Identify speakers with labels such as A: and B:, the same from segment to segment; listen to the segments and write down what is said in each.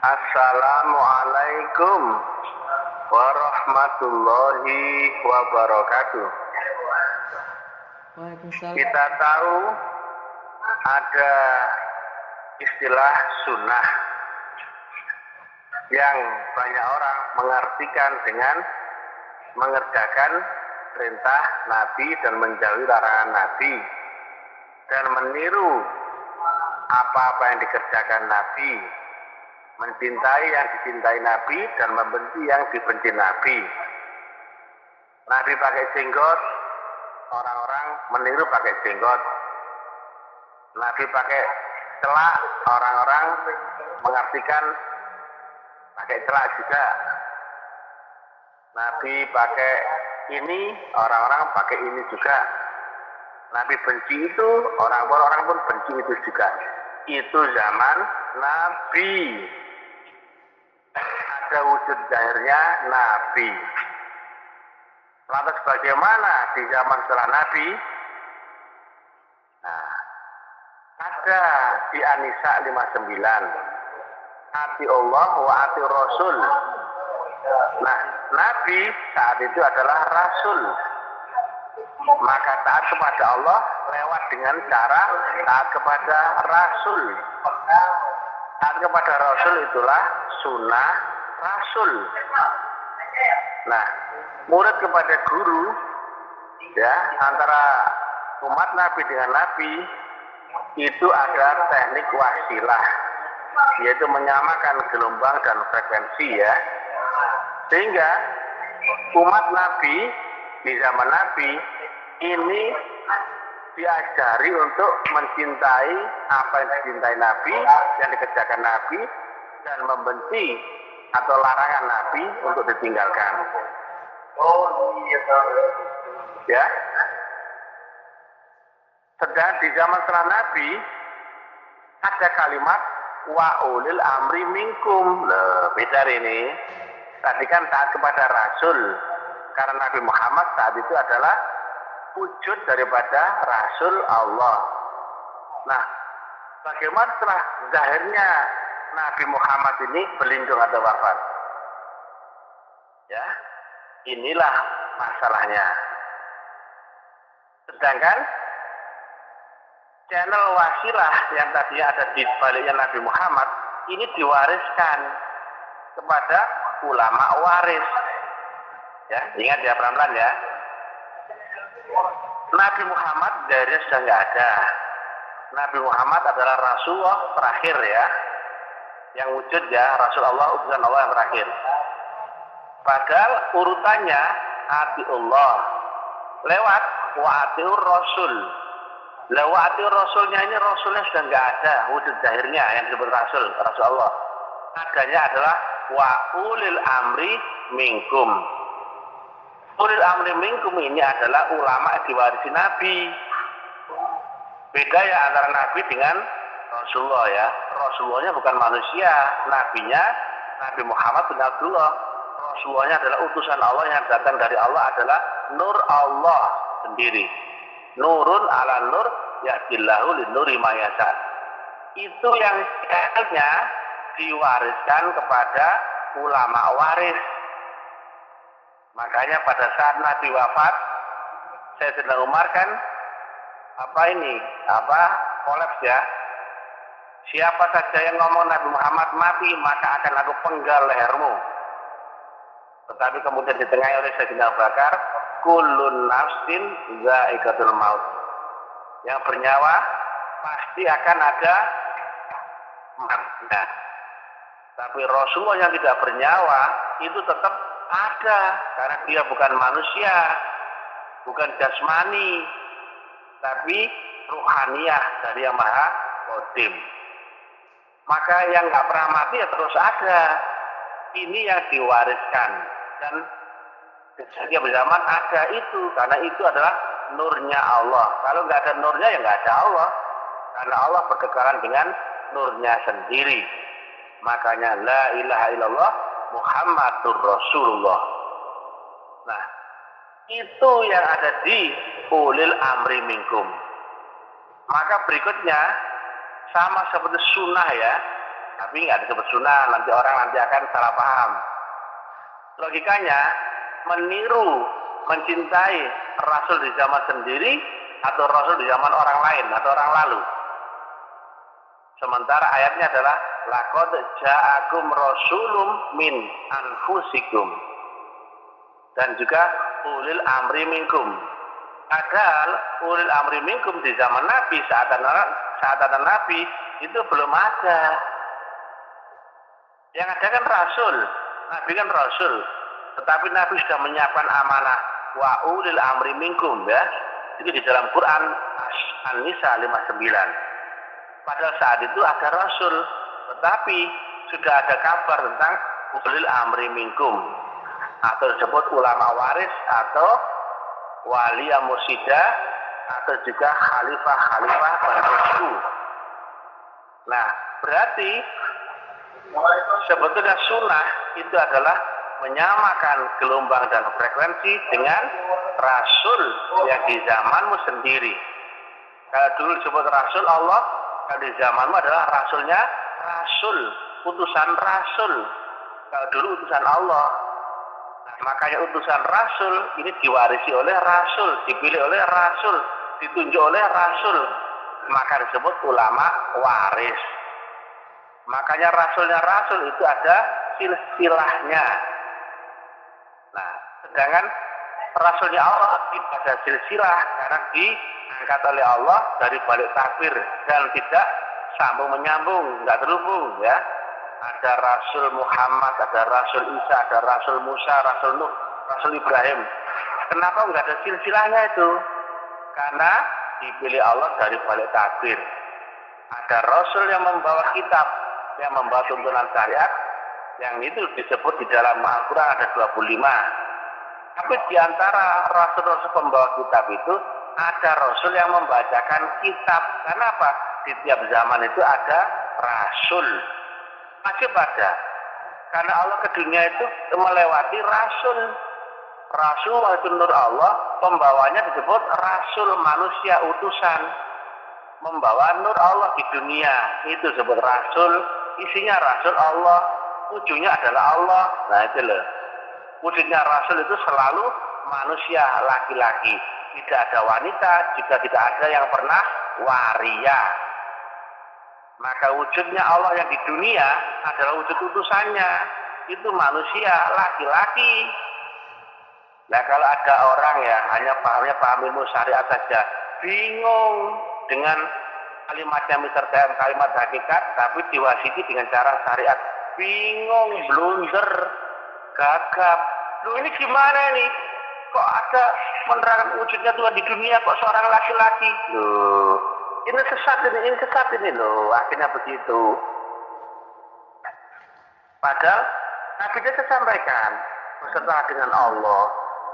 A: Assalamualaikum warahmatullahi wabarakatuh.
B: Waalaikumsalam.
A: Kita tahu ada istilah sunnah yang banyak orang mengartikan dengan mengerjakan perintah Nabi dan menjauhi larangan Nabi dan meniru apa-apa yang dikerjakan Nabi, mencintai yang dicintai Nabi dan membenci yang dibenci Nabi. Nabi pakai jenggot, orang-orang meniru pakai jenggot. Nabi pakai celak, orang-orang mengartikan pakai celak juga. Nabi pakai ini, orang-orang pakai ini juga. Nabi benci itu, orang pun benci itu juga. Itu zaman Nabi. Ada wujud zahirnya Nabi. Lantas bagaimana di zaman setelah Nabi? Nah, ada di An-Nisa 59. Ati Allah wa ati Rasul. Nah, Nabi saat itu adalah Rasul. Maka taat kepada Allah lewat dengan cara taat kepada Rasul. Taat kepada Rasul itulah sunnah Rasul. Nah, murid kepada guru, ya, antara umat Nabi dengan Nabi itu ada teknik wasilah, yaitu menyamakan gelombang dan frekuensi, ya. Sehingga umat Nabi di zaman Nabi ini diajari untuk mencintai apa yang dicintai Nabi, yang dikerjakan Nabi, dan membenci atau larangan Nabi untuk ditinggalkan. Ya. Sedang di zaman setelah Nabi ada kalimat wa ulil amri minkum. Loh, beda ini. Tadi kan taat kepada Rasul, karena Nabi Muhammad saat itu adalah wujud daripada Rasul Allah. Nah, bagaimana setelah zahirnya Nabi Muhammad ini berlindung atau wafat? Ya, inilah masalahnya. Sedangkan channel wasilah yang tadinya ada di baliknya Nabi Muhammad ini diwariskan kepada ulama waris. Ya, ingat ya, pelan-pelan ya. Nabi Muhammad dari sudah nggak ada. Nabi Muhammad adalah Rasulullah terakhir, ya, yang wujud, ya, Rasulullah utusan Allah yang terakhir. Padahal urutannya atiullah lewat wa atiur Rasul. Lewat atiur Rasulnya ini Rasulnya sudah nggak ada wujud zahirnya yang disebut Rasulullah. Adanya adalah wa ulil amri minkum. Ulil amri minkum ini adalah ulama yang diwarisi Nabi. Beda ya antara Nabi dengan Rasulullah, ya. Rasulullahnya bukan manusia, Nabinya Nabi Muhammad bin Abdullah. Rasulullahnya adalah utusan Allah yang datang dari Allah, adalah nur Allah sendiri. Nurun ala nur yahdillahu linuri mayasa. Itu yang sebenarnya diwariskan kepada ulama waris. Makanya pada saat Nabi wafat, Sayyidina Umar kan kolaps, ya. Siapa saja yang ngomong Nabi Muhammad mati, maka akan aku penggal lehermu. Tetapi kemudian ditengahi oleh Sayyidina Abu Bakar, kullun nafsin za'iqatul maut. Yang bernyawa pasti akan ada matinya. Tapi Rasulullah yang tidak bernyawa itu tetap ada, karena dia bukan manusia, bukan jasmani, tapi ruhaniyah dari Yang Maha Qadim. Maka yang nggak pernah mati ya terus ada. Ini yang diwariskan, dan setiap zaman ada itu, karena itu adalah nurnya Allah. Kalau nggak ada nurnya ya nggak ada Allah, karena Allah berkekalan dengan nurnya sendiri. Makanya la ilaha illallah Muhammadur Rasulullah. Nah, itu yang ada di ulil amri minkum. Maka berikutnya sama seperti sunnah, ya. Tapi nggak disebut sunnah, nanti orang akan salah paham. Logikanya, meniru, mencintai Rasul di zaman sendiri atau Rasul di zaman orang lain atau orang lalu. Sementara ayatnya adalah laqad ja'akum rasulun min anfusikum. Dan juga ulil amri minkum. Padahal ulil amri minkum di zaman Nabi, saat ada Nabi itu belum ada. Yang ada kan Rasul, Nabi kan Rasul. Tetapi Nabi sudah menyiapkan amanah wa ulil amri minkum, ya. Itu di dalam Quran An-Nisa 59. Padahal saat itu ada Rasul, tetapi sudah ada kabar tentang ulil amri minkum, atau disebut ulama waris atau wali mursyida atau juga khalifah penerusku. Nah, berarti sebetulnya sunnah itu adalah menyamakan gelombang dan frekuensi dengan Rasul yang di zamanmu sendiri. Kalau dulu disebut Rasul Allah, kalau di zamanmu adalah Rasulnya Rasul, utusan Rasul. Kalau dulu utusan Allah. Nah, makanya utusan Rasul ini diwarisi oleh Rasul, dipilih oleh Rasul, ditunjuk oleh Rasul. Maka disebut ulama waris. Makanya Rasulnya Rasul itu ada silsilahnya. Nah, sedangkan Rasulnya Allah tidak ada silsilah karena diangkat oleh Allah dari balik takbir dan tidak sambung menyambung, nggak terhubung, ya. Ada Rasul Muhammad, ada Rasul Isa, ada Rasul Musa, Rasul Nuh, Rasul Ibrahim. Kenapa nggak ada silsilahnya itu? Karena dipilih Allah dari balik takbir. Ada Rasul yang membawa kitab, yang membawa tuntunan syariat, yang itu disebut di dalam Al-Quran ada 25. Tapi di antara Rasul-Rasul pembawa kitab itu ada Rasul yang membacakan kitab. Kenapa? Di tiap zaman itu ada Rasul. Masih ada. Karena Allah ke dunia itu melewati Rasul. Rasul itu nur Allah, pembawanya disebut Rasul, manusia utusan. Membawa nur Allah di dunia, itu disebut Rasul. Isinya Rasul Allah, ujungnya adalah Allah. Nah itu loh. Wujudnya Rasul itu selalu manusia laki-laki. Tidak ada wanita, juga tidak ada yang pernah waria. Maka wujudnya Allah yang di dunia adalah wujud utusannya. Itu manusia laki-laki. Nah kalau ada orang ya hanya paham ilmu syariat saja, bingung dengan kalimatnya Mr. DM, kalimat hakikat, tapi diwasiti dengan cara syariat, bingung, blunder, gagap. Loh ini gimana nih? Kok ada menerangkan wujudnya Tuhan di dunia kok seorang laki-laki? Loh, ini sesat ini loh, akhirnya begitu. Padahal Nabi dia sampaikan berserta dengan Allah.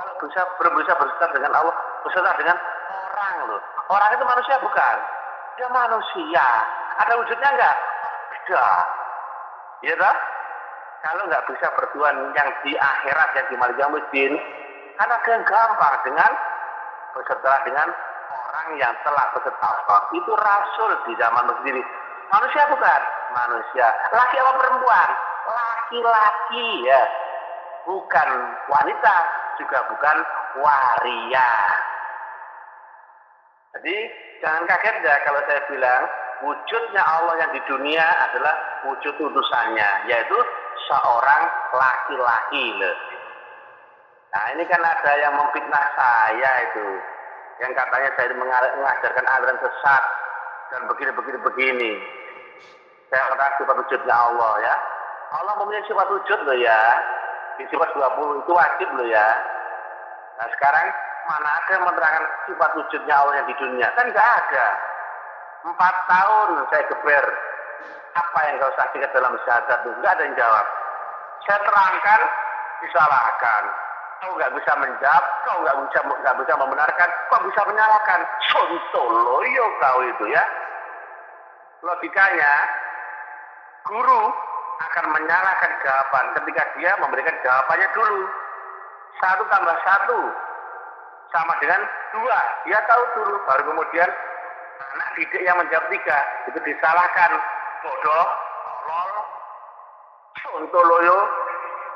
A: Kalau berusaha berserta dengan Allah, berserta dengan orang loh. Orang itu manusia bukan? Dia manusia. Ada wujudnya enggak? Tidak. Iya tak? Kalau nggak bisa bertuan yang di akhirat, yang di Malik Yaumiddin, kan ada yang gampang dengan berserta dengan orang yang telah berserta Allah. Itu Rasul di zaman sendiri. Manusia bukan? Manusia. Laki apa perempuan? Laki-laki ya. Bukan wanita, juga bukan waria. Jadi jangan kaget ya kalau saya bilang wujudnya Allah yang di dunia adalah wujud utusannya, yaitu seorang laki-laki loh. Nah ini kan ada yang memfitnah saya itu, yang katanya saya mengajarkan aliran sesat dan begini. Saya katakan sifat wujudnya Allah ya. Allah mempunyai sifat wujud loh ya. Di sifat 20 itu wajib loh ya. Nah sekarang mana ada yang menerangkan sifat wujudnya Allah yang di dunia? Kan nggak ada. 4 tahun saya geber. Apa yang kau saksikan dalam syahadat itu? Nggak ada yang jawab. Saya terangkan, disalahkan. Kau nggak bisa menjawab, kau nggak bisa membenarkan, kau bisa menyalahkan. Sontoloyo kau itu ya. Logikanya, guru akan menyalahkan jawaban ketika dia memberikan jawabannya dulu. 1 tambah 1 sama dengan 2. Dia tahu dulu, baru kemudian anak didik yang menjawab 3 itu disalahkan. Bodoh, tolol, Sontoloyo,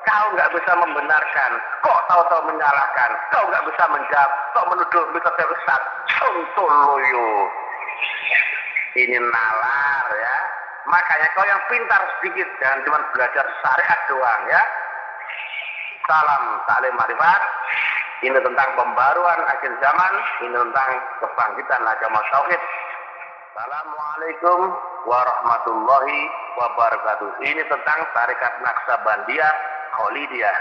A: kau nggak bisa membenarkan, kok tahu-tahu menyalahkan, kau nggak bisa menjawab, kok menuduh bisa tersesat. Sontoloyo. Ini nalar ya. Makanya kau yang pintar sedikit, jangan cuma belajar syariat doang ya. Salam taklim marifat. Ini tentang pembaruan akhir zaman, ini tentang kebangkitan agama tauhid. Assalamualaikum warahmatullahi wabarakatuh. Ini tentang Tarekat Naksabandiyah Khalidiyah.